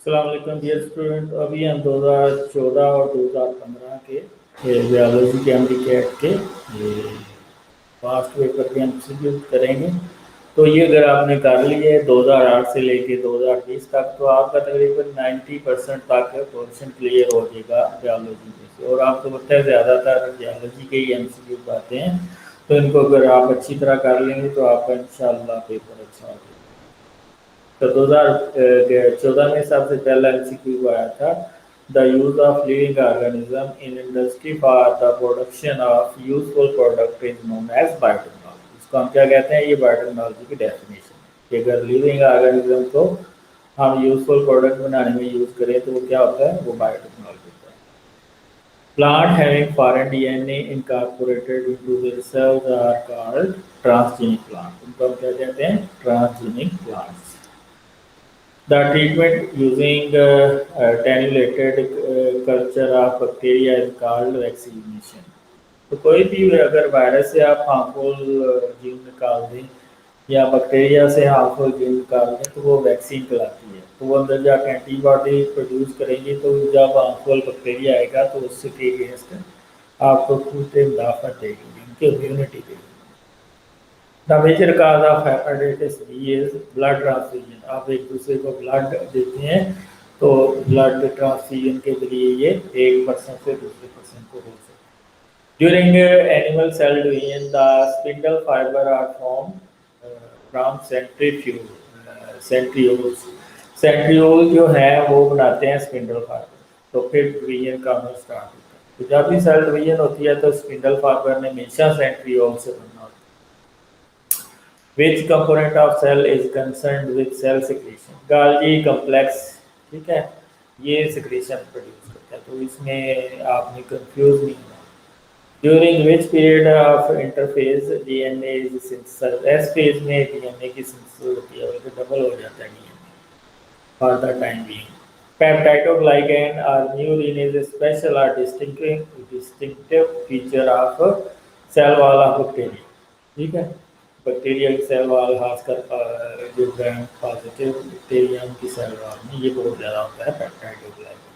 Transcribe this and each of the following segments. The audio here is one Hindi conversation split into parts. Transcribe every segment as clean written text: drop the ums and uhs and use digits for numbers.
अस्सलाम वालेकुम डियर स्टूडेंट। अभी हम 2014 और 2015 के बायोलॉजी के MDCAT के पास्ट पेपर के MCQ करेंगे। तो ये अगर आपने कर लिए 2008 से लेके 2020 तक तो आपका तकरीबन 90% तक पोर्शन क्लियर हो जाएगा बायोलॉजी में से। और आपको पता है ज़्यादातर बायोलॉजी के ही MCQ आते हैं, तो इनको अगर आप अच्छी तरह कर लेंगे तो आपका इंशाल्लाह पेपर अच्छा हो जाएगा। तो 2014 में सबसे पहला MCQ आया था, the use of living organism in industry for the production of useful product is known as biotechnology. इसको हम क्या कहते हैं, ये बायोटेक्नोलॉजी की डेफिनेशन है कि अगर लिविंग ऑर्गेनिज्म को हम यूजफुल प्रोडक्ट बनाने में यूज करें तो वो क्या होता है, वो बायोटेक्नोलॉजी होता है। Plant having foreign DNA incorporated into their cells are called transgenic plant. इनको हम क्या कहते हैं, transgenic plants. The treatment using attenuated culture of bacteria is called vaccination। तो कोई भी अगर वायरस से आप हार्मफुल जीन निकाल दें या बैक्टीरिया से हार्मफुल जीन निकाल दें तो वो वैक्सीन कहलाती है। तो वो अंदर जाकर एंटीबॉडी प्रोड्यूस करेंगे, तो जब हार्मफुल बैक्टीरिया आएगा तो उससे के अगेंस्ट आपको खुद मुदाफ़त देगी, उनकी इम्यूनिटी देगी। The major cause of hepatitis B is blood transfusion. आप एक दूसरे को ब्लड देते हैं तो ब्लड ट्रांसफ्यूजन के जरिए ये एक पर्सन से दूसरे पर्सन को हो सकता है। During animal cell division the spindle fibre are form from centrioles. Centriole जो है वो बनाते हैं स्पिंडल फाइबर, तो फिर डिवीजन का अमल स्टार्ट होता है। तो जब भी सेल डिवीजन होती है तो स्पिंडल फाइबर ने हमेशा सेंट्रियोल से बनना होता है। Which component of cell is concerned with cell secretion? Golgi complex, ठीक है, ये secretion प्रोड्यूस करता है, तो इसमें आपने कंफ्यूज नहीं होना। During which period of interphase DNA is synthesized? S phase में DNA की synthesis होती है, तो डबल हो जाता है DNA for the time being. Peptidoglycan or murin is a special or distinctive feature of cell wall of bacteria, ठीक है। बैक्टीरिया की सेल वाल, खासकर जो ग्राम पॉजिटिव बैक्टीरिया की सेल वाल में ये बहुत ज़्यादा होता है peptidoglycan.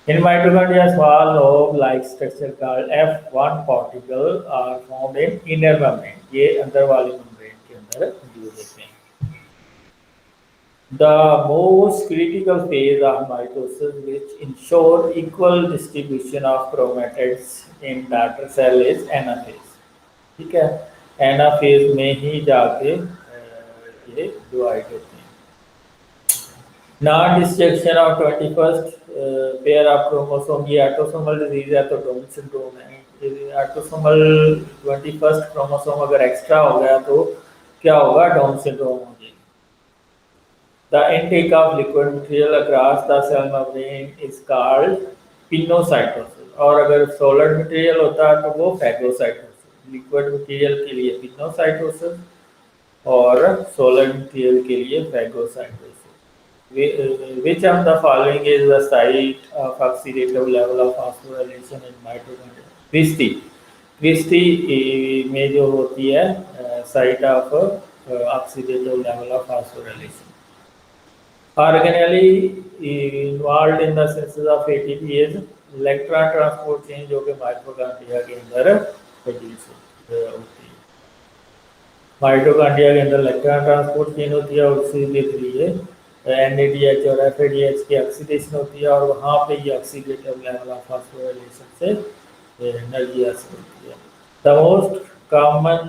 In mitochondria small lobe like structure called F1 particle are found in inner membrane. ये अंदर वाली मेम्ब्रेन के अंदर मौजूद होते हैं। The most critical phase of mitosis which ensure equal distribution of chromatids in daughter cell is anaphase, ठीक है। एनाफेज में ही जाके ये डिवाइड होते हैं। Non destruction of 21st pair of chromosome, ये ऑटोसोमल डिजीज है तो डाउन सिंड्रोम है। ऑटोसोमल 21st क्रोमोसोम अगर एक्स्ट्रा हो गया तो क्या होगा, डाउन सिंड्रोम हो जाएगी। The intake of liquid material across the cell membrane is called pinocytosis, और अगर सॉलिड मटेरियल होता है तो वो फैगोसाइटोसिस। लिक्विड मटेरियल के लिए पिनोसाइटोसिस और सॉलिड मटेरियल के लिए phagocytosis. Which of the following is the site of oxidative level of phosphorylation in mitochondria? Cristae, cristae में जो होती है site of oxidative level of phosphorylation. Organelle involved in the synthesis of ATP is electron transport chain, जो कि माइटोकॉन्ड्रिया के अंदर प्रोड्यूस होती है। माइटोकॉन्ड्रिया के अंदर इलेक्ट्रॉन ट्रांसपोर्ट चेन होती है और उसी के जरिए NADH और FADH की ऑक्सीडेशन होती है, और वहाँ पे ये ऑक्सीडेटिव लेवल ऑफ फॉस्फोराइलेशन से एनर्जी हासिल होती है। The most common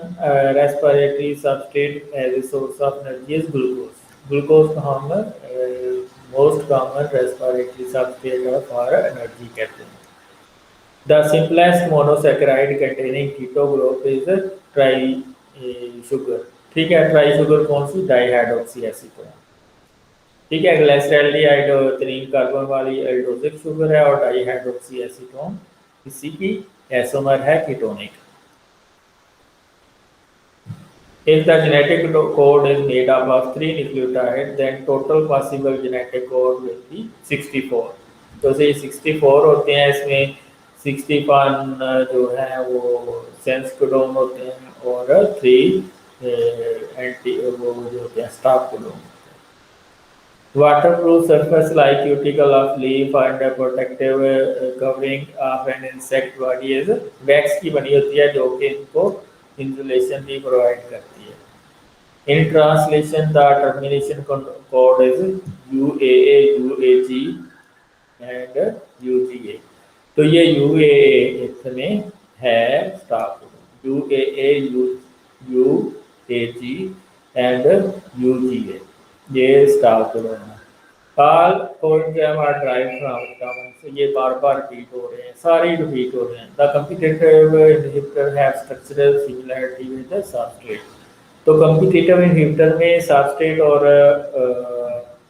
respiratory substrate as a source of energy is glucose. Glucose को हम most common respiratory substrate for energy कहते हैं। The simplest monosaccharide containing keto group is tri sugar, ठीक है। ट्राई शुगर कौन सी, डाइहाइड्रोक्सी एसीटोन, ठीक है। ग्लिसरॉल्डिहाइड 3 कार्बन वाली एल्डोजिक शुगर है और डाइहाइड्रोक्सी एसीटोन इसी की एसोमर है ketonic. If the genetic code is made up of 3 nucleotides, then total possible genetic code will be 64। तो से 64 होते हैं, इसमें 61 जो है वो सेंस कोडोन होते हैं और 3 एंटी वो जो होते हैं stop codon. Waterproof surface like cuticle of leaf and a protective covering of an insect body is wax की बनी होती है जो कि इनको insulation भी provide करती है. In translation, the termination code is UAA, UAG and UGA. तो ये UAA इसमें है stop UAA, UAG and UGA. ये स्टाफ कोड है. All code are derive from vitamin से ये बार बार रिपीट हो रहे हैं, सारे रिपीट हो रहे हैं. The competitive inhibitor have structural similarity with the substrate. तो कम्पिटिटिव इनहिबिटर में सबस्ट्रेट और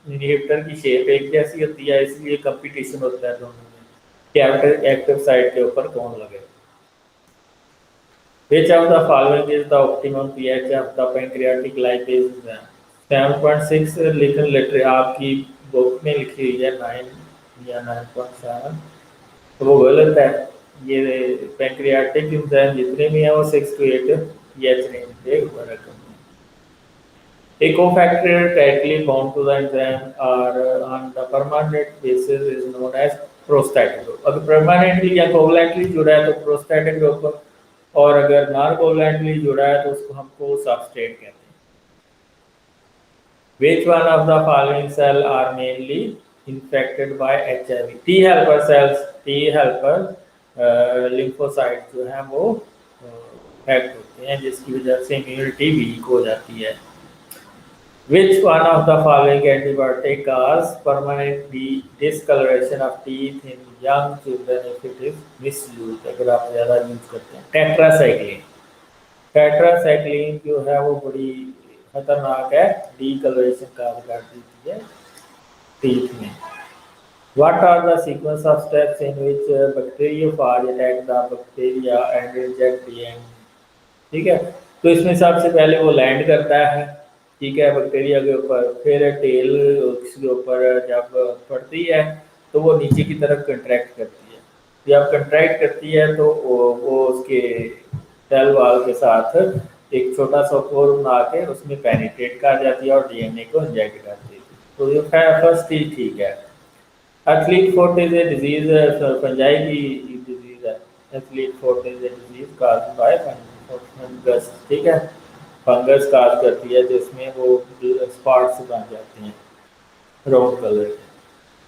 इनहिबिटर की शेप एक जैसी होती है, इसलिए कंपटीशन होता है दोनों में कि एक्टिव साइट के ऊपर कौन लगे. Which of the following is the optimum pH of the pancreatic lipase enzyme? 7.6 लिखन लेटर आपकी बुक में लिखी हुई है 9 या 9.7, तो वो गलत है. ये पैंक्रियाटिक एंजाइम जितने भी हैं वो 6 to 8 pH रेंज के ऊपर है. A cofactor tightly bound to the enzyme or on the permanent basis is known as prostatic group. अगर permanently या covalently जुड़ा है तो prostatic group, और अगर non covalently जुड़ा है तो उसको हम co-substrate कहते हैं. Which one of the following cells are mainly infected by HIV? T helper cells, T helper lymphocytes जो हैं वो इन्फेक्ट होते हैं, जिसकी वजह से इम्यूनिटी वीक हो जाती है. Which one of the following antibiotic cause permanent discoloration of teeth in young children if it is misused? अगर आप ज़्यादा यूज करते हैं. टेट्रासाइक्लिन. टेट्रासाइक्लिन जो है वो बड़ी खतरनाक है, डिकलरेशन काज कर देती है टीथ में. What are the sequence of steps in which bacteriophage attack the bacteria and inject DNA? ठीक है, तो इसमें सबसे पहले वो लैंड करता है, ठीक है, बैक्टीरिया के ऊपर. फिर टेल उसके ऊपर जब पड़ती है तो वो नीचे की तरफ कंट्रैक्ट करती है. जब कंट्रैक्ट करती है तो वो उसके सेल वॉल के साथ एक छोटा सा पोर बना के उसमें पेनिट्रेट कर जाती है और डीएनए को इंजेक्ट कर देती है. तो ये फर्स्ट स्टेज ठीक है. Athlete foot is a disease, fungi की डिजीज है. Athlete foot is a disease caused by fungus. ठीक है, फंगस काज करती है जिसमें वो स्पॉट्स बन जाते हैं round colour.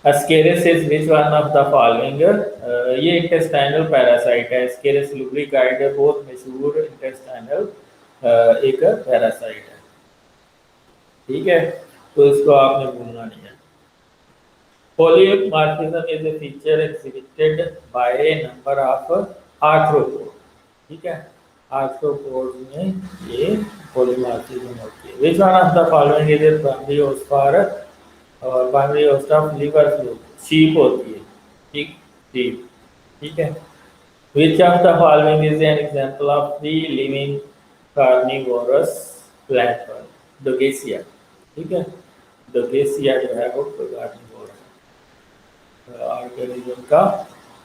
Ascaris which one of the following? ये इंटेस्टाइनल पैरासाइट है. Ascaris lubricide बहुत मशहूर इंटेस्टाइनल एक पैरासाइट है. ठीक है, तो इसको आपने भूलना नहीं है. Polymorphism is a feature exhibited by a number of arthropods. ठीक है, आर्थ्रोपोड्स में ये पॉलीमॉर्फिज्म होती है. Which one of the following is a primary host for और primary host of liver fluke? Sheep होती है. ठीक शीप. ठीक है. Which of the following is an example of free living carnivorous plant? डोगेसिया. ठीक है, डोगेसिया जो है वो कार्निवोर है, ऑर्गेनिज्म का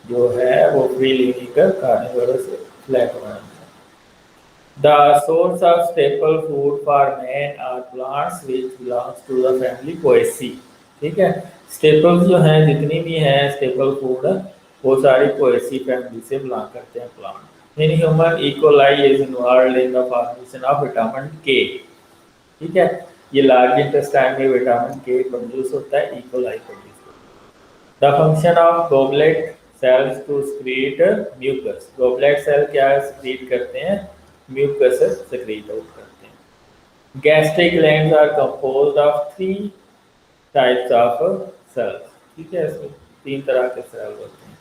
जो है वो फ्री लिविंग कार्निवोरस प्लांट है. The source of staple food for man are plants which belongs to the family Poaceae. ठीक है, स्टेपल्स जो हैं जितनी भी हैं स्टेपल फूड वो सारी पोएसी फैमिली से बिलोंग करते हैं plant. In human E coli is involved in the formation of vitamin K. ठीक है, ये लार्ज इंटेस्टाइन में विटामिन के प्रोड्यूस होता है, इकोलाई प्रोड्यूस होता है. The function of goblet cells to secrete mucus. Goblet cell क्या स्क्रीट करते हैं? म्यूकस सेक्रेट आउट करते हैं. Gastric glands are composed of 3 types of cells. ठीक है, इसमें 3 तरह के सेल होते हैं.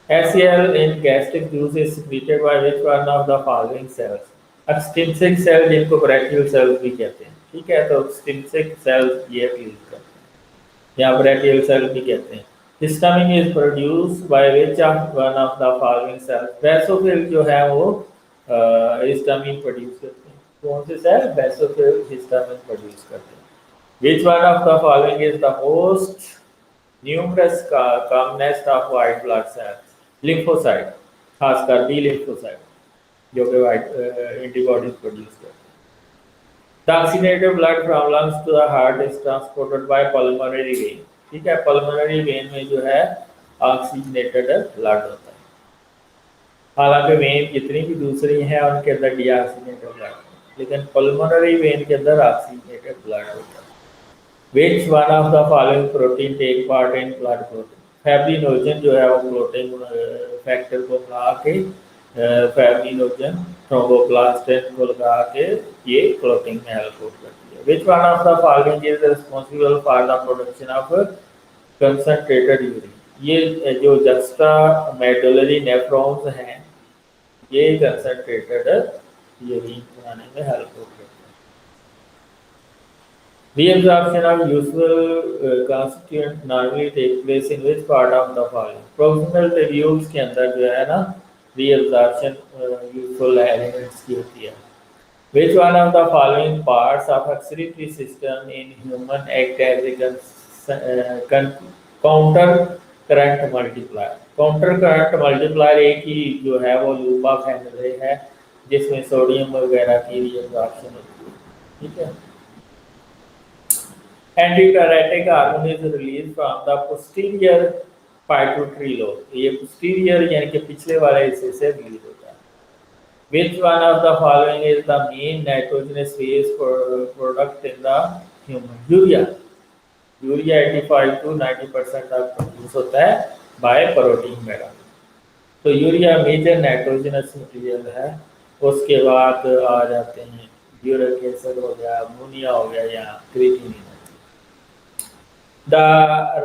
HCl in gastric juice is secreted by which one of the following cells? Extrinsic cell जिनको ब्रैकियल सेल्स भी कहते हैं. ठीक है, तो एक्सट्रिंसिक सेल्स ये यूज करते हैं या ब्रैकियल सेल भी कहते हैं. Histamine is produced by which of one of the following sales? Basophil जो है वो हिस्टामिन प्रोड्यूस करते हैं. कौन से सेल? बेसोफिल हिस्टामिन प्रोड्यूस करते हैं. Which one of the following is the most numerous commonest of white blood cells? Lymphocyte, खासकर बी लिम्फोसाइट जो कि वाइट एंटीबॉडीज प्रोड्यूस करते हैं. The oxygenated blood from lungs to the heart is transported by pulmonary vein. ठीक है, pulmonary vein में जो है ऑक्सीजनेटेड ब्लड होता है। हालांकि वेन जितनी भी दूसरी हैं उनके अंदर डीऑक्सीजनेटेड ब्लड, लेकिन पल्मोनरी वेन के अंदर ऑक्सीजनेटेड ब्लड होता है। Which one of the following protein take part in blood clotting? फैब्रिनोजन जो है वो क्लोटिंग फैक्टर को लगा के फैब्रिनोजन थ्रोम्बोप्लास्टिन को लगा के ये क्लोटिंग में हेल्प करती है। Which one of the following is responsible for the production of concentrated urine? ये जो जस्टा मेडुलरी नेफ्रॉन्स हैं ये कंसंट्रेटेड यूरिन बनाने में हेल्प करते हैं। Reabsorption of useful constituent normally take place in which part of the following? Proximal tubules के अंदर जो है ना reabsorption useful elements की होती है। Which one of the following parts of excretory system in human act as a counter current multiplier? Counter current multiplier एक ही जो है वो लूप ऑफ हेनरी है जिसमें सोडियम वगैरह की reabsorption होती है। ठीक है। Antidiuretic hormone is released from the posterior pituitary lobe. ये posterior यानी कि पिछले वाले हिस्से से रिलीज होता है। Which one of the following is the main nitrogenous base product in the human? Urea. Urea 85 to 90% तक प्रोड्यूस होता है बाय प्रोटीन वगैरह। तो यूरिया मेजर नाइट्रोजनस मटेरियल है। उसके बाद आ जाते हैं यूरिक एसिड हो गया, अमोनिया हो गया या creatinine. The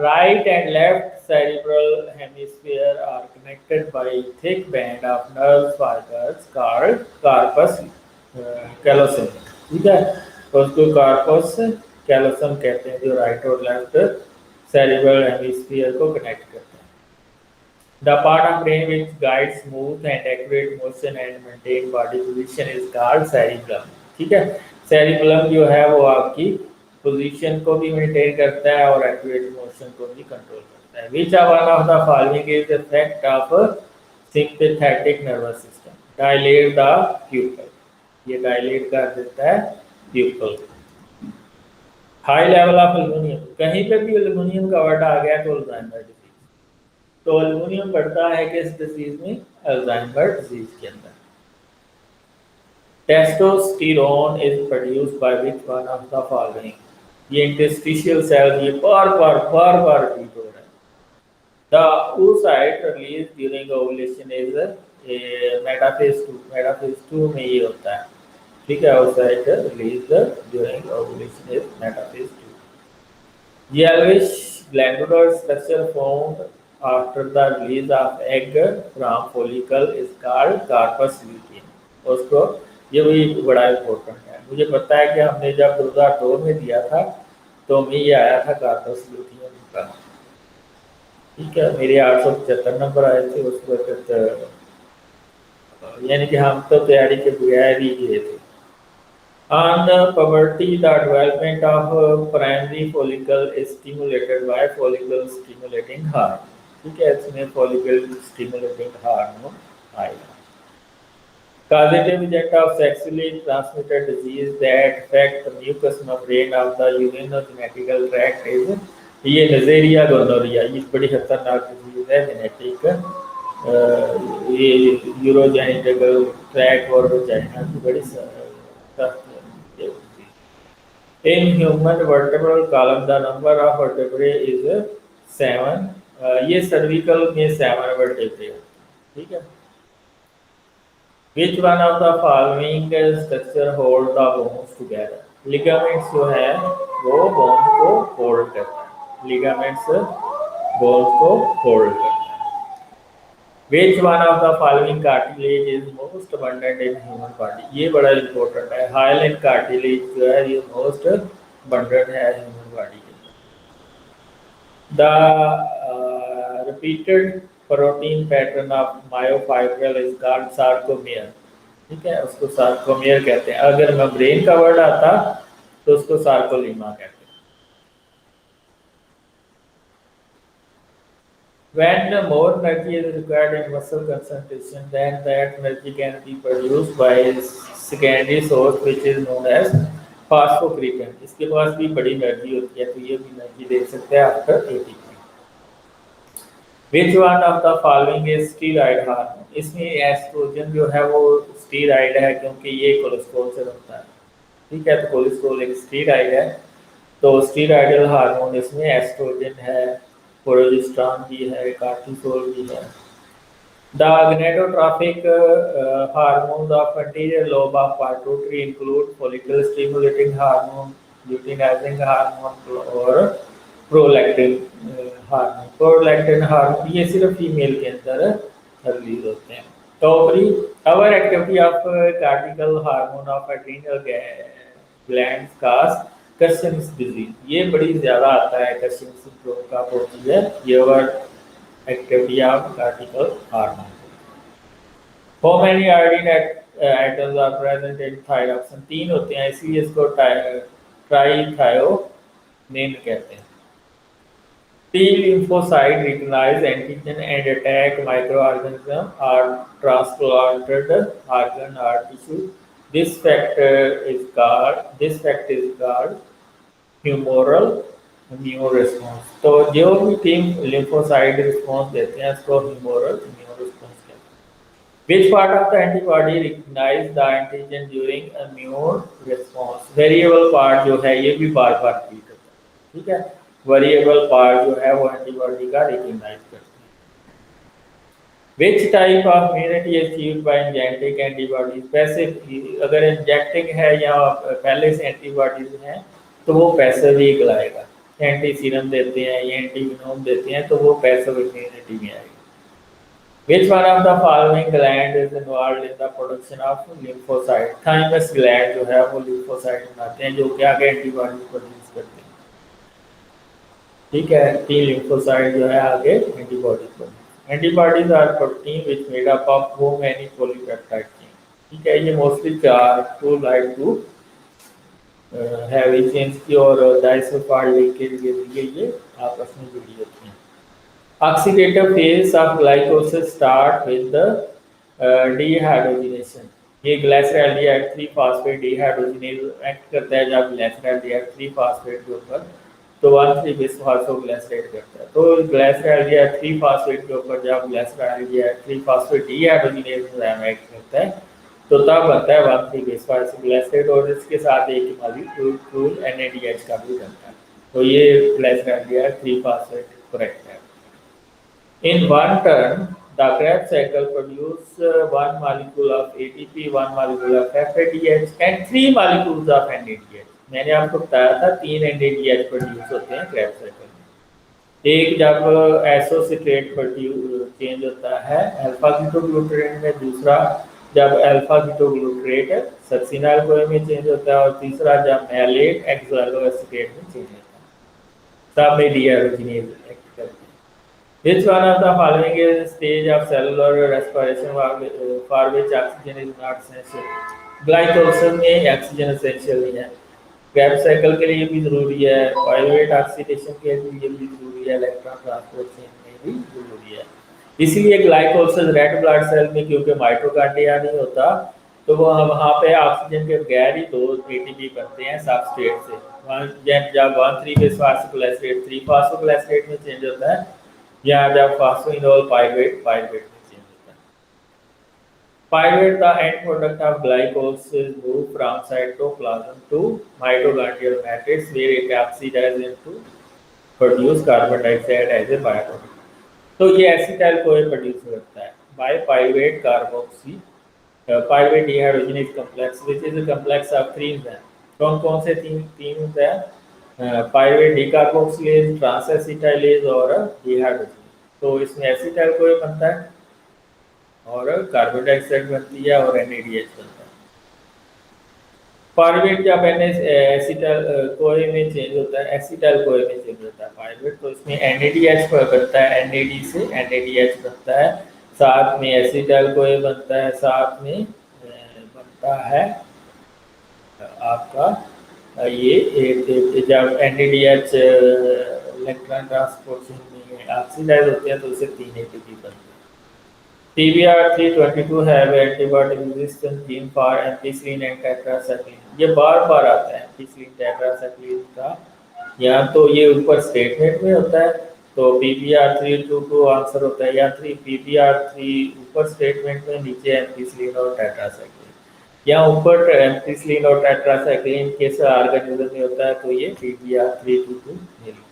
right and left cerebral hemisphere are connected by a thick band of nerve fibers called corpus callosum. ठीक है, उसको corpus callosum कहते हैं जो राइट और लेफ्ट cerebral hemisphere को कनेक्ट करते हैं। The part of brain which guides smooth and accurate motion and maintain body position is called cerebellum. ठीक है, cerebellum जो है वो आपकी पोजीशन को भी मेंटेन करता है और एक्यूरेट मोशन को भी कंट्रोल करता है। Which one of the following is the effect of sympathetic nervous system? Dilate the pupil. ये डायलेट कर देता है pupil। High level of aluminium, कहीं पे भी एल्यूमिनियम का वर्ड आ गया तो अल्जाइमर डिजीज। तो एल्यूमिनियम बढ़ता है किस डिजीज में? अल्जाइमर डिजीज के अंदर। Testosterone is produced by which one of the following? ये इंटरस्टिशियल सेल ये बार बार रिपीट हो रहा है। The oocyte released during ovulation is metaphase 2। Metaphase 2 में ये होता है। ठीक है, oocyte released during ovulation is metaphase 2। Yellowish glandular structure formed after the release of egg from follicle is called corpus luteum। उसको ये भी बड़ा इम्पोर्टेंट है। मुझे पता है कि हमने जब 2002 में दिया था तो मैं ये आया था कार्पस लूटियम का। ठीक है, मेरे 875 नंबर आए थे उस वक्त, यानी कि हम तो तैयारी के बगैर ही गए थे। On puberty, the development of primary follicle is stimulated by follicle stimulating hormone। ठीक है, इसमें follicle stimulating hormone आएगा। Causative agent of sexually transmitted disease that affect the mucous membrane of the urinary tract is ये नज़ेरिया गोनोरिया। ये बड़ी खतरनाक डिजीज है, जेनेटिक। ये यूरोजेनिटल ट्रैक और वजाइना की बड़ी सख्त। In human vertebral column the number of vertebrae is 7। ये सर्विकल में 7 वर्टेब्रे। ठीक है। Which one of the following structure hold the bones together? Ligaments जो है वो bones को hold करता है। Ligaments bones को hold करता है। Which one of the following cartilage is most abundant in human body? ये बड़ा important है। Hyaline cartilage जो है ये most abundant है human body के अंदर। The repeated protein pattern of myofibril is called sarcomere. ठीक है, उसको सार्कोमेयर कहते हैं। अगर मेम्ब्रेन का वर्ड आता तो उसको सार्कोलीमा कहते हैं। When more energy is required in muscle concentration, then that energy can be produced by secondary source which is known as फास्फोक्रिटन, इसके पास भी बड़ी एनर्जी होती है, तो ये भी एनर्जी दे सकते हैं after ATP. Which one of the following is steroid hormone, इसमें एस्ट्रोजन जो है वो स्टीरॉयड है क्योंकि ये कोलेस्ट्रॉल से बनता है, ठीक है, तो कोलेस्ट्रॉल एक स्टीरॉयड है, तो स्टीरॉयडल हार्मोन इसमें एस्ट्रोजन है, प्रोजेस्टेरॉन भी है, कार्टिसोल भी है। The gonadotrophic hormones of anterior lobe of pituitary include follicle stimulating hormone, luteinizing hormone और prolactin हार्मोन। प्रोलैक्टिन हार्मोन ये सिर्फ फीमेल के अंदर रिलीज होते हैं। तो over activity of cortical hormone of adrenal glands cause Cushing's disease, ये बड़ी ज़्यादा आता है कशिंग सिंड्रोम का, वो चीज़ है ये over activity of cortical hormone. How many iodine atoms are present in thyroxine? 3 होते हैं, इसलिए इसको ट्राईथायोनेन कहते हैं। T lymphocyte recognize antigen and attack microorganism or transplanted organ or tissue. This fact is called humoral immune response. तो जो भी टीम lymphocyte response देते हैं इसको humoral immune response कहते हैं। Which part of the antibody recognize the antigen during immune response? Variable part जो है ये भी बार बार रिपीट होता है, ठीक है, वेरिएबल पार्ट जो है वो एंटीबॉडी का रिकॉग्नाइज करते हैं। Which type of immunity is achieved by injecting antibodies? Passive, अगर इंजेक्टिंग है या पहले से एंटीबॉडीज हैं तो वो पैसिव ही लाएगा, एंटी सीरम देते हैं या एंटी विनोम देते हैं तो वो पैसिव इम्यूनिटी में आएगी। Which one of the following gland is involved in the production of lymphocyte? Thymus gland जो है वो लिम्फोसाइट बनाते हैं जो कि आगे एंटीबॉडी प्रोड्यूस करते हैं, ठीक है, टी लिम्फोसाइट जो है आगे antibody produce. Antibodies are protein which made up of वो मैनी पॉलीपेप्टाइड चेन, ठीक है, ये mostly 4 two light two heavy chains की और डाइसल्फाइड के लिए ये आपस में जुड़ी होती हैं। Oxidative phase of glycolysis start with dehydrogenation, ये ग्लाइसरॉल्डिहाइड 3 फास्फेट डिहाइड्रोजनेज एक्ट करता है जब ग्लाइसरॉल्डिहाइड 3 फास्फेट के ऊपर तो 1,3-बिसफॉस्फोग्लिसराइड करता है, तो ग्लाइसरॉल्डिहाइड 3 फास्फेट के ऊपर जब ग्लाइसरॉल्डिहाइड 3 फास्फेट डिहाइड्रोजनेज एक्ट करता है तो तब बनता है 1,3-बिसफॉस्फोग्लिसराइड और इसके साथ एक मॉलिक्यूल NADH का भी बनता है, तो ये ग्लाइसरॉल्डिहाइड 3 फास्फेट करेक्ट है। In one turn, the Krebs cycle produces 1 molecule of ATP, 1 molecule of FADH and 3 molecules of NADH. मैंने आपको बताया था 3 NADH प्रोड्यूस होते हैं Krebs cycle में। एक जब एसोसिएटेड चेंज होता है अल्फा कीटोग्लूटरेट में, दूसरा जब अल्फा कीटोग्लूटरेट सक्सिनाइल कोए में चेंज होता है और तीसरा जब मैलेट एक्सोएलोएसिटेट में चेंज होता है, सब में डीहाइड्रोजनेज एक्ट करते हैं। Which one of the following is stage of cellular respiration for which oxygen is not essential? Glycolysis में ऑक्सीजन एसेंशियल नहीं है, Krebs साइकिल के लिए भी जरूरी है, पाइरुवेट ऑक्सीडेशन के लिए भी जरूरी है, इलेक्ट्रॉन ट्रांसपोर्ट चेन में भी जरूरी है। इसीलिए ग्लाइकोलिसिस रेड ब्लड सेल में क्योंकि माइटोकॉन्ड्रिया नहीं होता तो वो वहाँ पे ऑक्सीजन के बगैर ही 2 ATP बनते हैं सबस्ट्रेट से। जब 1,3-बिसफॉस्फोग्लिसराइड 3-फास्फोग्लिसराइड में चेंज होता है या जब फास्फोइनोल पाइरुवेट में चेंज होता है। Pyruvate the end product of glycolysis move from cytoplasm to mitochondrial matrix where it oxidize into produce carbon dioxide as a byproduct. तो ये एसिटाइल कोए प्रोड्यूस करता है by pyruvate carboxy pyruvate dehydrogenase complex which is a complex of 3 enzyme. कौन से 3 एंजाइम? पाइरुवेट डिकार्बोक्सिलेज, ट्रांसएसिटाइलेज और डिहाइड्रोजनेज। तो इसमें एसिटाइल कोए बनता है और कार्बन डाइऑक्साइड बनती है और NADH बनता है। पाइरुवेट जब एसिटाइल कोए में चेंज होता है, एसिटाइल कोए में चेंज होता है पाइरुवेट, तो इसमें NADH बनता है, NAD से NADH बनता है, साथ में एसिटाइल कोए बनता है, साथ में बनता है आपका ये जब NADH इलेक्ट्रॉन ट्रांसपोर्ट में ऑक्सीडाइज होते हैं तो उसे 3 ATP बनते हैं। PBR322 have antibiotic resistant gene for ampicillin and tetracycline. ये बार बार आता है ampicillin tetracycline का, या तो ये ऊपर स्टेटमेंट में होता है तो PBR322 आंसर होता है, या PBR3 ऊपर स्टेटमेंट में, नीचे एम्पिसिलिन और टेट्रासाइक्लिन, या ऊपर एम्पिसिलिन और टेट्रासाइक्लिन किस ऑर्गेनिज्म में होता है तो ये PBR322 मिलेगा।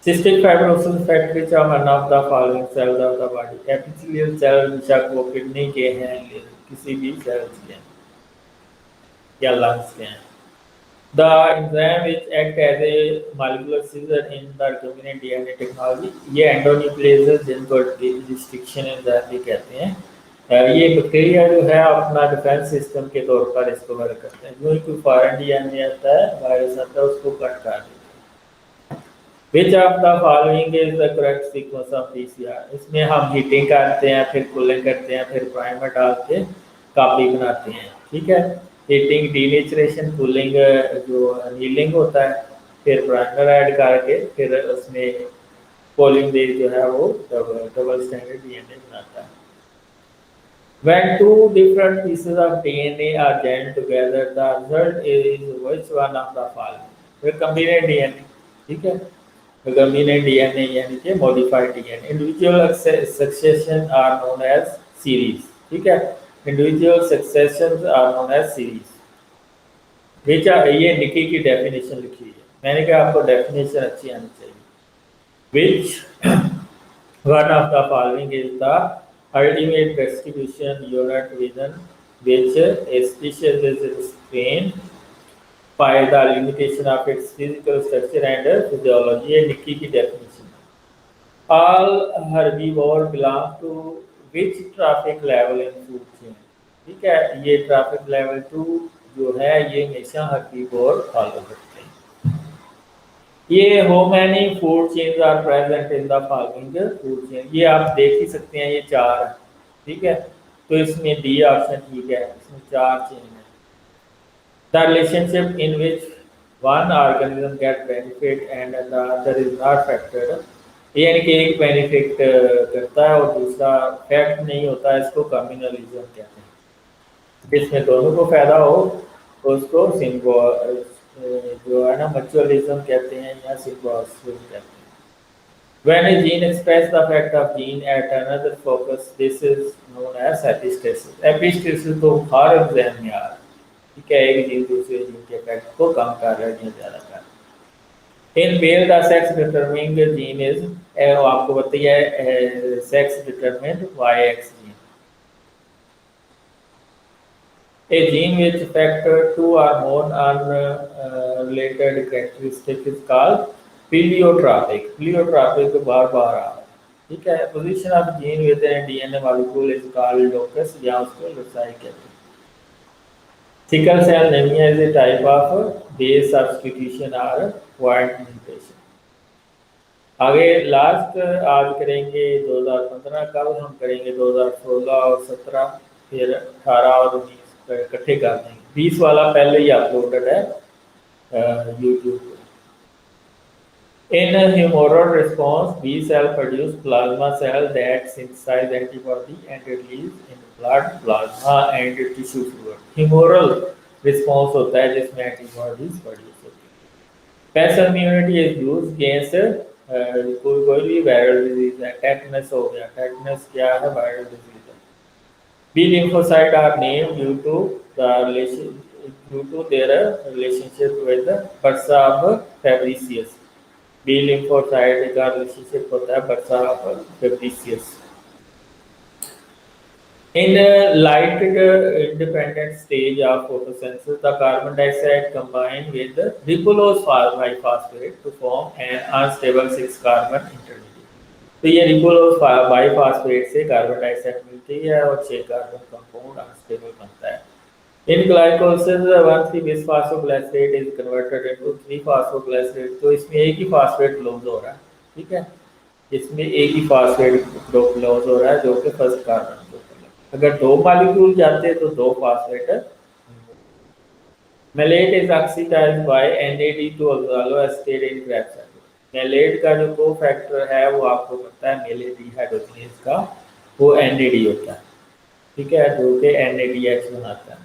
Cystic fibrosis fact which are one of the following cells of the body. Epithelial cell बेशक वो किडनी के हैं, किसी भी सेल्स के हैं या लंग्स के हैं। The enzyme which act as a molecular scissor in the recombinant DNA technology, ये एंडोन्यूक्लियेजेस जिनको रिस्ट्रिक्शन एंजाइम भी कहते हैं, ये बैक्टीरिया जो है अपना डिफेंस सिस्टम के तौर पर इसको वर्क करते हैं। जो कोई फॉरेन डीएनए आता है, वायरस आता है, उसको कट कर देते हैं। Which of the following is the correct sequence of PCR? इसमें हम हीटिंग करते हैं, फिर कूलिंग करते हैं, फिर प्राइमर डाल के कॉपी बनाते हैं, ठीक है। हीटिंग, डीनेचरेशन, कूलिंग जो हीलिंग होता है, फिर प्राइमर ऐड करके फिर उसमें पोलिंग बेस जो है वो डबल स्टैंडर्ड डीएनए बनाता है। When two different pieces of DNA are joined together, the result is which one of the following? Recombinant DNA, ठीक है। recombinant DNA यानी कि modified DNA. Individual succession are known as series, ठीक है। Individual successions are known as series. which are, ये निकी की डेफिनेशन लिखी है, मैंने कहा आपको डेफिनेशन अच्छी आनी चाहिए। Which one of the following is the ultimate distribution unit within which a species is restrained by the limitation of its physical structure and physiology? ये निकी की डेफिनेशन है। All herbivore belong to which trophic level in food chain? ठीक है, ये ट्रॉफिक लेवल 2 जो है ये हमेशा herbivore फॉलो करते हैं। ये how many food chains are present in the following food chain? ये आप देख ही सकते हैं, ये 4 है, ठीक है। तो इसमें डी ऑप्शन ठीक है, इसमें 4 चेन है। The relationship in which one organism get benefit and the other is not factored, यानी कि एक बेनिफिट करता है और दूसरा फैक्ट नहीं होता है, इसको कम्युनलिज्म कहते हैं। जिसमें दोनों को फायदा हो उसको जो है ना म्यूचुअलिज्म कहते हैं या सिम्बोसिज्म कहते हैं। When a gene expresses the effect of gene at another focus, this is known as epistasis. Epistasis तो हर एग्जाम में आ रहा है, ठीक है, एक जीन दूसरे जीन के इफेक्ट को कम कर रहा है या ज़्यादा कर रहा है। In male the sex determining gene is, आपको बताइए sex determinant YX gene. A gene which affect 2 or more unrelated characteristics is called pleiotrophic. Pleiotrophic बार बार आ रहा है, ठीक है। Position of gene within DNA molecule is called locus या उसको loci कहते हैं। Sickle cell anemia is a type of base substitution or point mutation. आगे लास्ट आज करेंगे 2015, कल हम करेंगे 2016 और 17, फिर 18 और 19 इकट्ठे कर देंगे। 20 वाला पहले ही अपलोडेड है यूट्यूब पे। In humoral response, B cell produce plasma cell that synthesize antibody and release in blood, plasma and tissue fluid. Humoral response होता है जिसमें antibodies produce होती है। Passive immunity is used against कोई भी वायरल डिजीज है, टेटनस हो गया, टेटनस क्या है, वायरल डिजीज है। B lymphocyte are named due to their relationship with bursa of Fabricius. B lymphocyte का रिलेशनशिप होता है bursa of Fabricius. In light independent stage of photosynthesis, the carbon dioxide combined with ribulose biphosphate to form an unstable 6-carbon intermediate. तो ये रिबुलोज बाइफॉस्फेट से कार्बन डाइऑक्साइड मिलती है और 6 कार्बन कंपाउंड अनस्टेबल बनता है। इन glycolysis 1,3-बिसफॉस्फोग्लिसरेट is converted into three phosphoglycerate. तो इसमें एक ही फॉस्फेट लॉस हो रहा है, ठीक है, इसमें एक ही फॉस्फेट ग्रुप लॉस हो रहा है जो कि फर्स्ट कार्बन ग्रुप। अगर 2 मॉलिक्यूल जाते हैं तो 2 phosphate. Malate is oxidized by NAD to oxaloacetate in Krebs. Malate का जो को फैक्टर है वो आपको पता है मेलेट डिहाइड्रोजिनेज का वो NAD होता है, ठीक है, जो कि NADH बनाता है।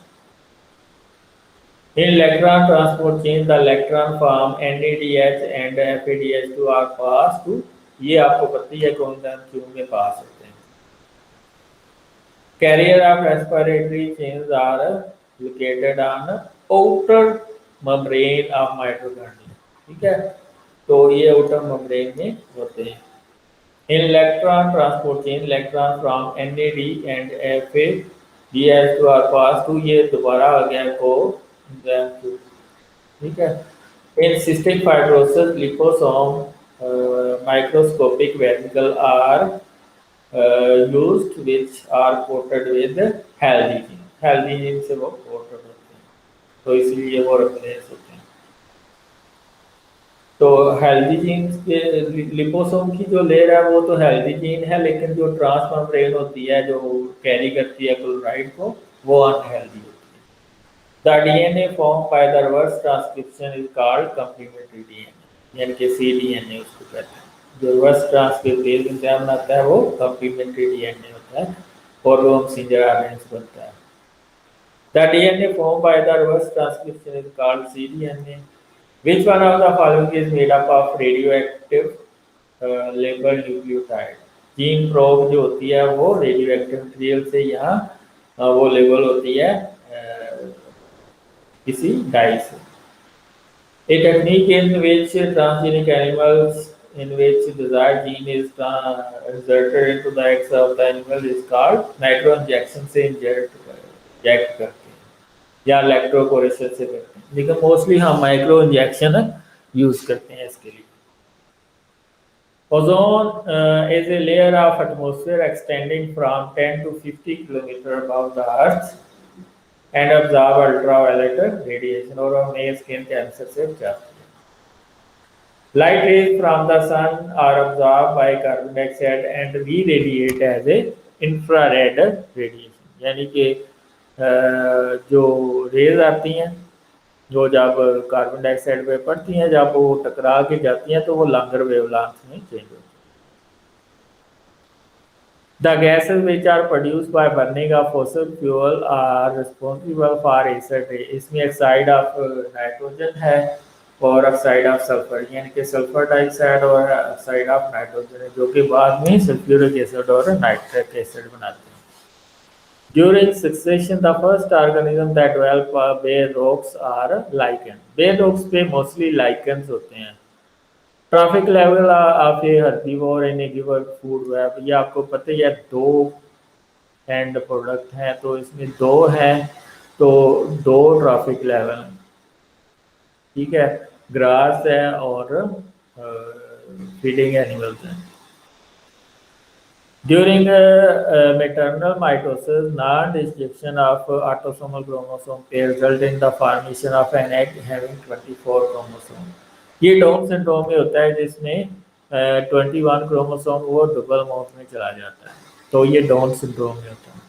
In electron transport chain, the electron from NADH and FADH2 are passed to, ये आपको पता ही है कौन सा क्यों में पास होते हैं। Carrier of respiratory chains are located on outer membrane of mitochondria, ठीक है, तो ये outer membrane में होते हैं। In electron transport chain, electron from NAD and FADH2 are passed to, ये दोबारा आ गया को, ठीक है। In cystic fibrosis, liposome microscopic vesicle are used, which are coated with healthy gene, healthy gene से वो coated होते हैं, तो इसलिए वो replace होते हैं। तो हेल्दी जीन्स के लिपोसोम की जो लेयर है वो तो हेल्दी जीन है, लेकिन जो ट्रांसमेम्ब्रेन होती है जो कैरी करती है क्लोराइड को, वो अनहेल्दी होती है। The DNA formed by the reverse transcription is called complementary DNA, यानी कि cDNA उसको कहते हैं। जो रिवर्स ट्रांसक्रिप्टेज एंजाइम बनाता है वो complementary DNA होता है, और वो मैसेंजर आरएनए से बनता है। The DNA formed by the reverse transcription is called cDNA. Which one of the following is made up of radioactive labeled nucleotide? Gene probe जो होती है वो रेडियोएक्टिव मटेरियल से यहाँ वो लेबल होती है किसी डाई से। A technique in which transgenic animals in which the desired gene is inserted into the eggs of the animal is called nitro injection से इंजेक्ट करते हैं या इलेक्ट्रोपोरेशन से करते हैं, लेकिन मोस्टली हम माइक्रो इंजेक्शन यूज करते हैं इसके लिए। Ozone is a layer of atmosphere extending from 10 to 50 km above the earth and absorb ultraviolet radiation, और हमें स्किन कैंसर से बचाती है। Light rays from the sun are absorbed by carbon dioxide and re-radiate as a infrared radiation, यानी कि जो रेज आती हैं जो जब कार्बन डाइऑक्साइड पे पड़ती हैं, जब वो टकरा के जाती हैं तो वो लॉन्गर वेवलेंथ में चेंज होती है। The gases which are produced by burning of fossil fuel are responsible for acid rain. इसमें ऑक्साइड ऑफ नाइट्रोजन है और ऑक्साइड ऑफ सल्फर, यानी कि सल्फर डाइऑक्साइड और ऑक्साइड ऑफ नाइट्रोजन है, जो कि बाद में सल्फ्यूरिक एसिड और नाइट्रिक एसिड बनाते हैं। During succession, the first organism that develop bare rocks are lichen. Bare rocks पे mostly lichens होते हैं। Trophic level of A herbivore in A given food web, ये आपको पता ही है, दो एंड प्रोडक्ट हैं, तो इसमें दो हैं, तो दो ट्रॉफिक लेवल हैं, ठीक है, ग्रास है और फीडिंग एनिमल्स हैं। During maternal mitosis, non-restriction of autosomal chromosome pair result in the formation of an egg having 24 chromosome. ये डाउन सिंड्रोम में होता है जिसमें 21 क्रोमोसोम वो डबल माउथ में चला जाता है, तो ये डाउन सिंड्रोम में होता है।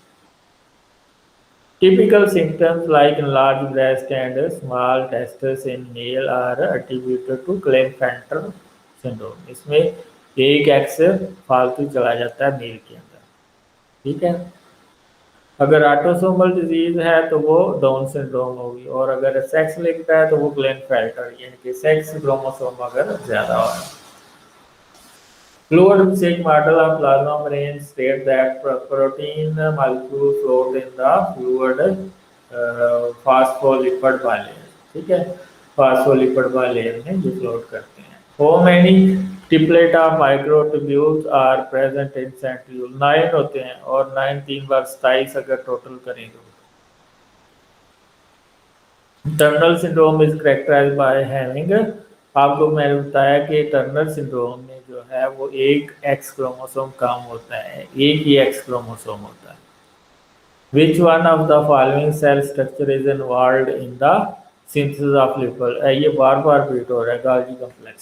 Typical symptoms like enlarged breast and small testes in male are attributed to Klinefelter syndrome. इसमें एक एक्स फालतू चला जाता है मेल के अंदर, ठीक है। अगर ऑटोसोमल डिजीज है तो वो डाउन सिंड्रोम होगी, और अगर सेक्स लिंक्ड है तो वो क्लिनेफेल्टर, यानी कि सेक्स क्रोमोसोम अगर ज्यादा हो। Fluid physics model of plasma membrane state that protein molecule float in the fluid phospholipid bilayer, ठीक है, phospholipid bilayer में ये फ्लोट करते हैं। How many triplet of microtubules are present in centriole? 9 होते हैं, और 9 3 बार 27 अगर टोटल करें तो। Turner syndrome is characterized by having, आपको मैंने बताया कि टर्नर सिंड्रोम में जो है वो एक एक्स क्रोमोसोम कम होता है, एक ही एक्स क्रोमोसोम होता है। Which one of the following cell structure is involved in the synthesis of lipid? ये बार बार रिपीट हो रहा है, Golgi complex।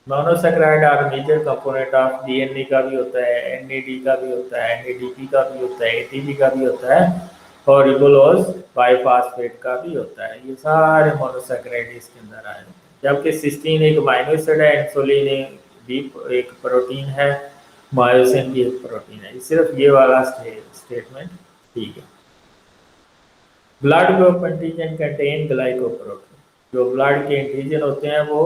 Monosaccharide are major component of DNA का भी होता है, एनएडी का भी होता है, एनएडीपी का भी होता है, एटीपी का भी होता है, और रिबोलोज बाइफॉस्फेट का भी होता है। ये सारे मोनोसेक्राइड इसके अंदर आए हैं। जबकि सिस्टीन एक अमीनो एसिड है, इंसुलिन भी एक प्रोटीन है, मायोसिन भी एक प्रोटीन है। सिर्फ ये वाला स्टेटमेंट ठीक है। Blood group antigen contain glycoprotein. जो ब्लड के एंटीजन होते हैं वो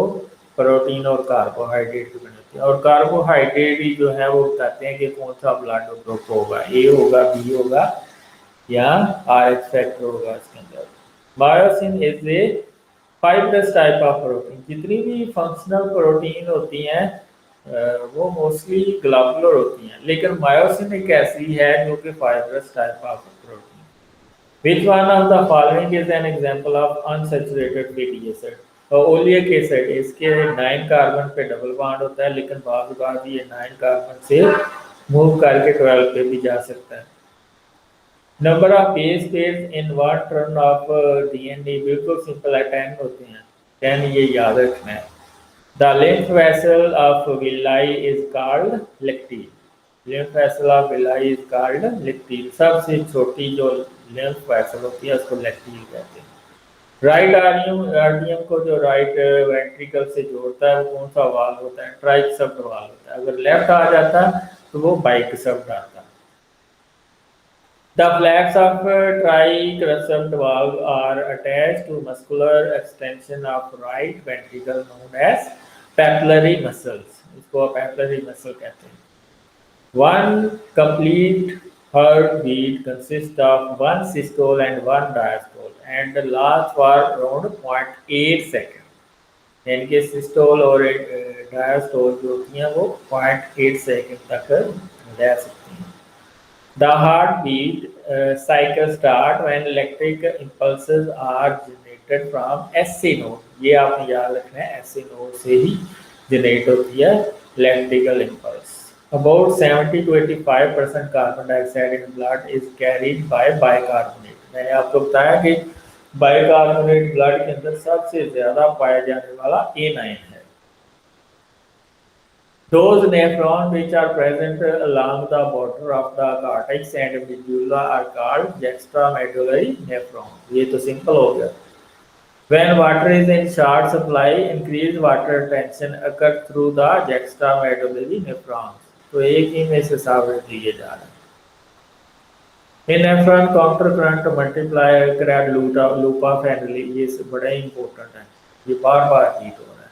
प्रोटीन और कार्बोहाइड्रेट के बने होते हैं, और कार्बोहाइड्रेट ही जो है वो बताते हैं कि कौन सा ब्लड ग्रुप होगा, ए होगा, बी होगा या आर एच फैक्टर होगा इसके अंदर। Myosin is a fibrous type of protein. जितनी भी फंक्शनल प्रोटीन होती हैं वो मोस्टली ग्लोबुलर होती हैं, लेकिन मायोसिन एक ऐसी है जो कि fibrous type of protein. Which one of the following is an example of unsaturated fatty acid? तो ओलिक एसिड, इसके 9 कार्बन पे डबल बॉन्ड होता है, लेकिन बाद बार ये 9 कार्बन से मूव करके 12 पे भी जा सकता है। Number of base pairs in one turn of DNA बिल्कुल सिंपल है, 10 होते हैं, 10 ये याद रखना है। The length vessel of villi is called lacteal. Length vessel of villi is called lacteal. सबसे छोटी जो लेंथ वेसल होती है उसको लेक्टील कहते हैं। राइट आर्डियम को जो राइट वेंट्रिकल से जोड़ता है वो कौन सा वाल होता है? ट्राइसेप्ट वाल होता है। अगर लेफ्ट आ जाता तो वो बाइसेप्ट आता। The flaps of triceps valve are attached to muscular extension of right ventricle known as papillary muscles. इसको papillary muscle कहते हैं। One complete heartbeat consists of one systole and one diastole and lasts for around 0.8 seconds. यानी कि सिस्टोल और डायस्टोल जो होती हैं वो 0.8 सेकंड तक रह सकती हैं। The heartbeat cycle start when electric impulses are generated from SC node. ये आपने याद रखना है, SC node से ही जनरेट होती है electrical impulse. About 70 to 85% carbon dioxide in blood is carried by bicarbonate. मैंने आपको बताया कि बाइकार्बोनेट ब्लड के अंदर सबसे ज्यादा पाया जाने वाला A9 है। Those nephrons which are present along the border of the cortex and medulla are called juxtamedullary nephrons. ये तो सिंपल हो गया। When water is in short supply, increased water tension occurs through the juxtamedullary nephrons. तो एक ही में से साबित दिए जा रहे हैं। In nephron counter current multiply correct loop of Henle, ये बड़ा इंपॉर्टेंट है, ये बार-बार रिपीट हो रहा है।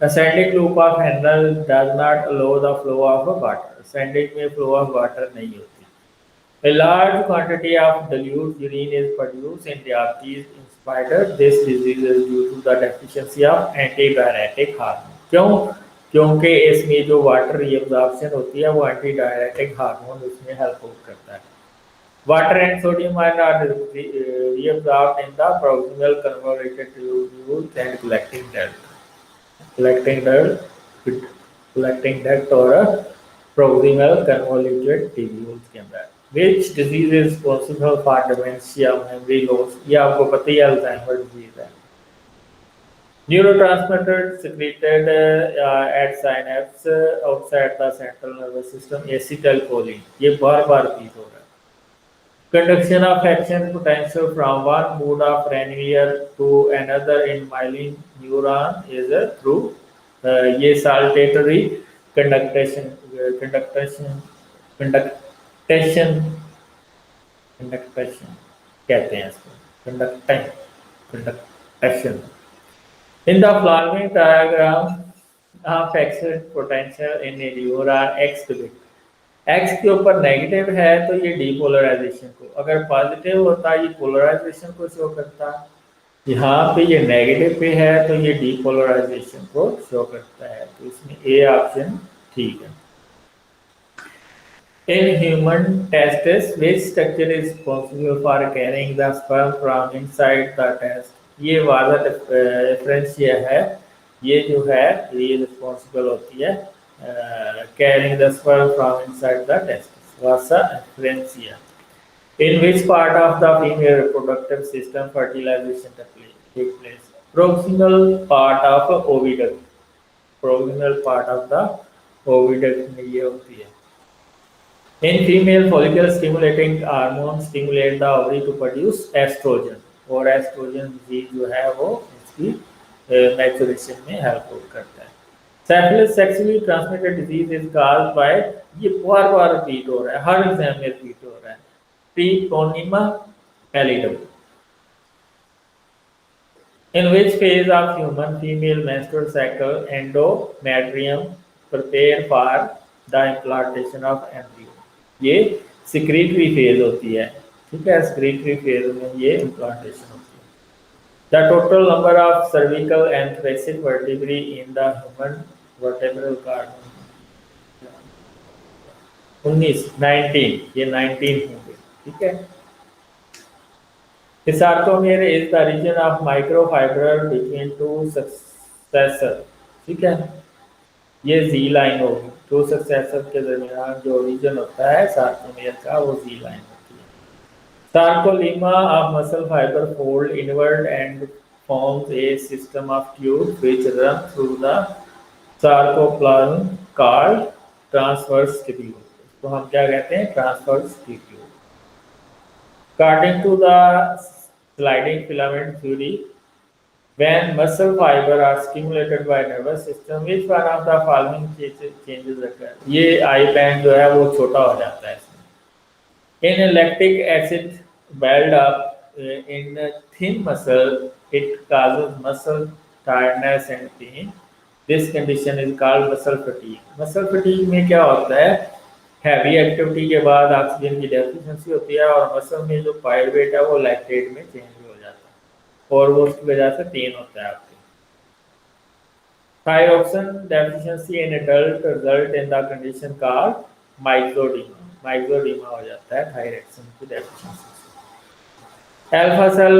Ascending loop of Henle does not allow the flow of water. Ascending में flow of water नहीं होती। A large quantity of dilute urine is produced in diabetes in spite of this disease is due to the deficiency of antidiuretic hormone. क्यों? क्योंकि इसमें जो वाटर रिअब्जॉर्प्शन होती है वो एंटीडायरेटिक हार्मोन उसमें हेल्प करता है। Water and sodium ion are reabsorbed in the proximal convoluted tubules and collecting duct. Collecting duct or proximal convoluted tubules के अंदर। Which disease is responsible for dementia, memory loss? ये आपको पता ही अल्जाइमर डिजीज है। Neurotransmitters secreted at synapse outside the central nervous system, acetylcholine, ये बार-बार रिपीट हो रहा है। Conduction of action potential from one mode of Ranvier to another in myelin neuron is through ये saltatory conduction कहते हैं इसको, conduction. In the following diagram of action potential in a neuron X depicted. X के ऊपर नेगेटिव है तो ये डीपोलराइजेशन को, अगर पॉजिटिव होता ये पोलराइजेशन को शो करता। यहाँ पे ये नेगेटिव पे है तो ये डीपोलराइजेशन को शो करता है, तो इसमें ए ऑप्शन ठीक है। In human testes, which structure is responsible for carrying the sperm from inside the test? ये वाला डिफरेंशिया है, ये जो है ये रिस्पॉन्सिबल होती है carrying the sperm from inside the testis. Vasa differentia. In which part of the female reproductive system fertilization takes place? Proximal part of oviduct. Proximal part of the oviduct में ये होती है। In female, follicle stimulating hormone stimulate the ovary to produce estrogen, और एस्ट्रोजन जो है वो इसकी मैचुरेशन में हेल्प करता है। Syphilis sexually transmitted disease is caused by, ये बार बार रिपीट हो रहा है, हर एग्जाम में रिपीट हो रहा है, Treponema pallidum. In which phase of human female menstrual cycle endometrium prepare for the implantation of embryo? ये secretory phase होती है, ठीक है, secretory phase में ये implantation होती है। The total number of cervical and thoracic vertebrae in the human vertebral column 19, 19, ये 19 होंगे, ठीक है। The sarcomere is the region of microfiber between two successor, ठीक है, ये जी लाइन होगी, टू सक्सेसर के दरमियान जो रीजन होता है सार्कोमेयर का वो जी लाइन होती है। सार्कोलीमा of muscle fibre fold inward and forms a system of tubes which run through the sarcoplasm called transverse tubule। तो हम क्या कहते हैं, transverse tubule। According to the sliding filament theory, when muscle fiber are stimulated by nervous system, which one of the following changes occur? ये आई बैंड जो है वो छोटा हो जाता है इसमें। In lactic acid build up in thin muscle, it causes muscle tiredness and pain. This condition is called muscle fatigue. Muscle fatigue में क्या होता है, हैवी एक्टिविटी के बाद ऑक्सीजन की डेफिशिएंसी होती है और मसल में जो पायरुवेट है वो लैक्टेट में चेंज हो जाता है और वो उसकी वजह से पेन होता है आपके। Thyroxine deficiency in adult result in the condition called myxoedema. Myxoedema हो जाता है थायरोक्सिन की डेफिशिएंसी से। अल्फा सेल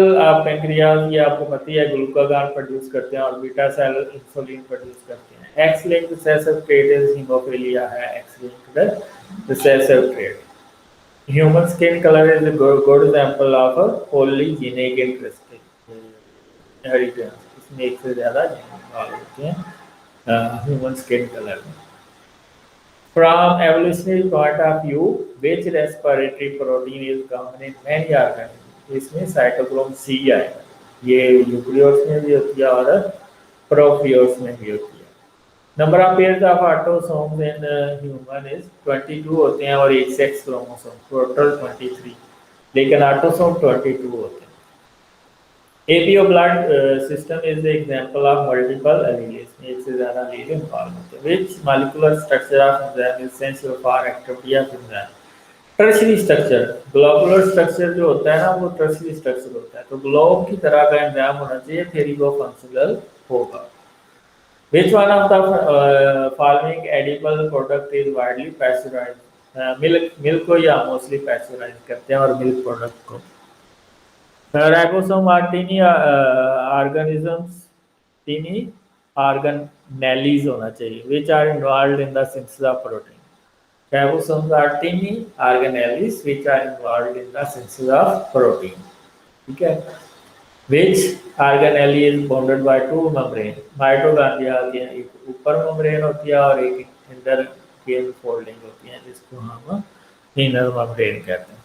पैंक्रियाज, ये आपको पता है, ग्लूकागॉन प्रोड्यूस करते हैं और बीटा सेल इंसुलिन प्रोड्यूस करते हैं। X linked recessive trait is haemophilia है, X linked recessive trait. Human skin colour is a good example of a polygenic characteristic inheritance। इसमें एक से ज्यादा जीन इन्वॉल्व होते हैं ह्यूमन स्किन कलर में। From evolutionary point of view, which respiratory protein is common in many organisms? इसमें साइटोक्रोम सी आएगा, ये यूकेरियोट्स में भी होती है और प्रोकैरियोट्स में भी होती है। Number of pairs of autosomes in human is 22 होते हैं और एक सेक्स क्रोमोसोम, टोटल 23, लेकिन ऑटोसोम 22 होते हैं। APO blood system is the example of multiple alleles, एक से ज्यादा एलील इन्वॉल्व होते हैं। Which molecular structure of enzyme is essential for activity of enzyme? Tertiary structure, globular structure जो होता है ना वो टर्शियरी स्ट्रक्चर होता है, तो ग्लोब की तरह का एंजाइम होना चाहिए फिर ही वो फंक्शनल होगा। Which one of the following edible product is widely pasteurized? Milk को या मोस्टली पैस्चराइज करते हैं और मिल्क प्रोडक्ट को। Ribosome are tiny organisms, tiny organelles होना चाहिए, which are involved in the synthesis of protein. Ribosomes are tiny organelles which are involved in the synthesis of protein, ठीक है। Which organelle is bonded by two membrane? Mitochondria होती है, एक ऊपर मेम्ब्रेन होती है और एक अंदर केल फोल्डिंग होती है जिसको हम इनर मेम्ब्रेन कहते हैं।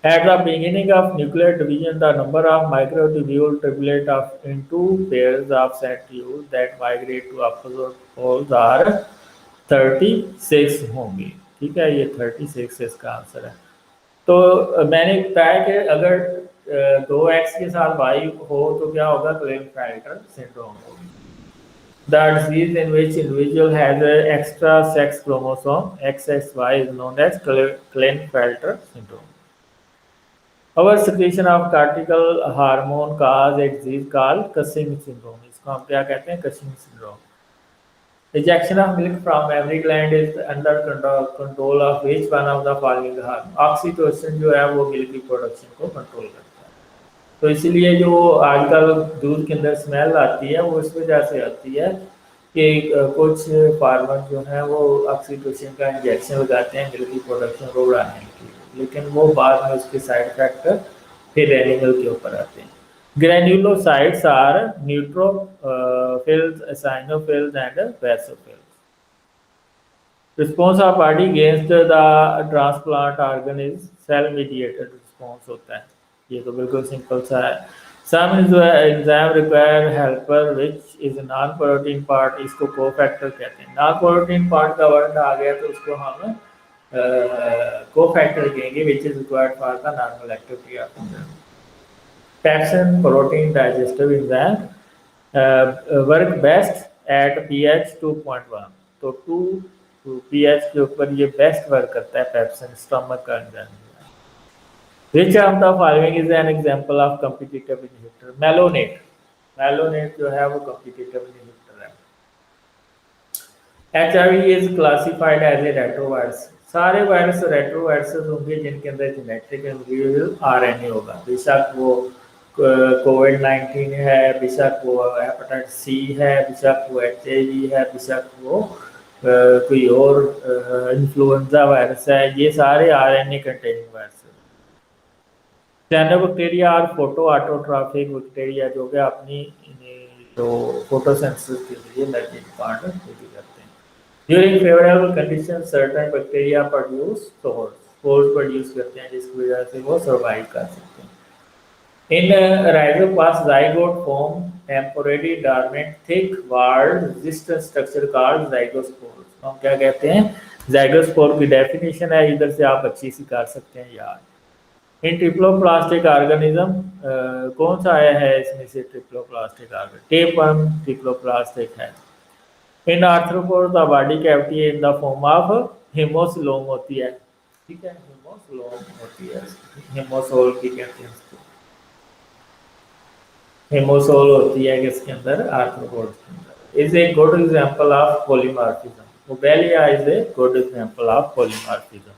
At the beginning of nuclear division, the number of microtubule triplet of in two pairs of centrioles that migrate to opposite poles are 36 होंगे, ठीक है, ये 36 इसका आंसर है। तो मैंने बताया कि अगर 2x के साथ y हो तो क्या होगा, क्लेनफेल्टर सिंड्रोम होगी। The disease in which individual has an extra sex chromosome XXY is known as Klinefelter syndrome. Our secretion of cortical hormone cause a disease called Cushing syndrome. इसको हम क्या कहते हैं, Cushing syndrome. Ejection of milk from mammary gland is under control of which one of the following hormone? Oxytocin जो है वो मिल्क की प्रोडक्शन को कंट्रोल करता है। तो इसलिए जो आजकल दूध के अंदर स्मेल आती है वो इस वजह से आती है कि कुछ फार्मर जो है वो ऑक्सीटोसिन का इंजेक्शन लगाते हैं मिल्क की प्रोडक्शन को बढ़ाने के लिए, लेकिन वो बाद में उसके साइड इफेक्ट फिर एनिमल के ऊपर आते हैं। Granulocytes are neutrophils, eosinophils, and basophils. Response of body against the transplant organ is cell mediated response होता है, ये तो बिल्कुल सिंपल सा है। Some enzyme require helper which is non protein part, इसको कोफैक्टर कहते हैं। नॉन प्रोटीन पार्ट का वर्ड आ गया तो उसको हम कोफैक्टर कहेंगे, which is required for the normal activity of enzyme. Pepsin protein digestive enzyme work best at pH 2.1। तो 2 pH के ऊपर ये बेस्ट वर्क करता है पेप्सिन, स्टमक का enzyme. Which of the following is an example of competitive inhibitor? Malonate, malonate जो है वो competitive inhibitor है। HIV is classified as a retrovirus। सारे वायरस रेट्रोवायरसेस होंगे जिनके अंदर जेनेटिक मटेरियल RNA होगा, बेशक वो कोविड-19 है, बेशक वो हेपेटाइटिस सी है, बेशक वो HIV है, बेशक वो कोई और इन्फ्लुएंजा वायरस है, ये सारे RNA कंटेनिंग वायरस। बैक्टीरिया और फोटो ऑटोट्रॉफिक बैक्टीरिया जो कि अपनी जो फोटोसिंथेसिस के लिए एनर्जी डिमांड पूरी करते हैं। During favourable condition certain bacteria produce spores produce करते हैं जिसकी वजह से वो सर्वाइव कर सकते हैं। In Rhizopus zygote form temporary dormant thick walled resistant structure called zygospore. हम क्या कहते हैं, जाइगोस्पोर की डेफिनेशन है, इधर से आप अच्छी सी कर सकते हैं यार। इन ट्रिप्लोप्लास्टिक ऑर्गेनिज्म कौन सा आया है इसमें से, ट्रिप्लोप्लास्टिक ऑर्गेनिज्म टेपम ट्रिप्लोप्लास्टिक है। In arthropod the body cavity in the form of haemocoelom होती है, ठीक है, हेमोसोलोम होती है, हेमोसोल की कहते हैं इसको, हेमोसोल होती है किसके अंदर, आर्थ्रोपोड के अंदर। Is a good example of polymorphism. Obelia is a good example of polymorphism.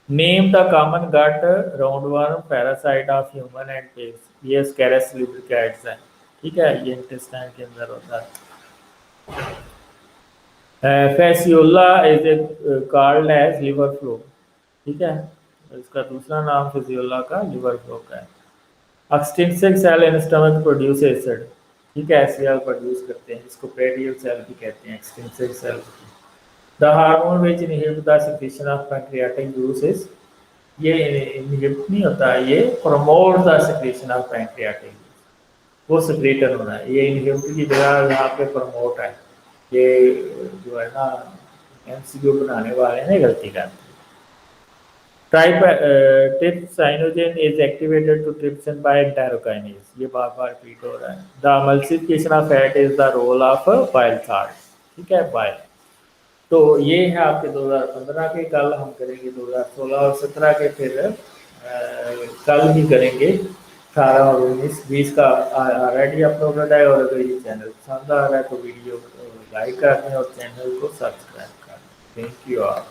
Name the common gut roundworm parasite of human and pigs. ये स्कैरस लुब्रिकेट्स है, ठीक है, ये इंटेस्टाइन के अंदर होता है। Fasciola is a called as liver fluke, ठीक है, इसका दूसरा नाम फैसियोला का लिवर फ्लो का है। Extrinsic cell in stomach produce acid, ठीक है, एसिड प्रोड्यूस करते हैं, जिसको पेरियल सेल भी कहते हैं, extrinsic cell. The hormone which inhibit the secretion of pancreatic juices, ये इनहिबिट नहीं होता है, ये promote the secretion of pancreatic, वो सिक्रेटर होना है, ये इनहिबिट की जगह यहाँ पे प्रमोट है। ये जो है ना MCQ बनाने वाले ने गलती करते हैं। Trypsinogen is activated to trypsin by enterokinase, ये बार बार रिपीट हो रहा है। The emulsification of fat is the role of bile salt, ठीक है, बाइल। तो ये है आपके 2015 के, कल हम करेंगे 2016 और 17 के, फिर कल ही करेंगे 18 और 19 20 का ऑलरेडी अपलोडेड है। और अगर ये चैनल पसंद आ रहा है तो वीडियो को लाइक कर दें और चैनल को सब्सक्राइब कर दें। Thank you all.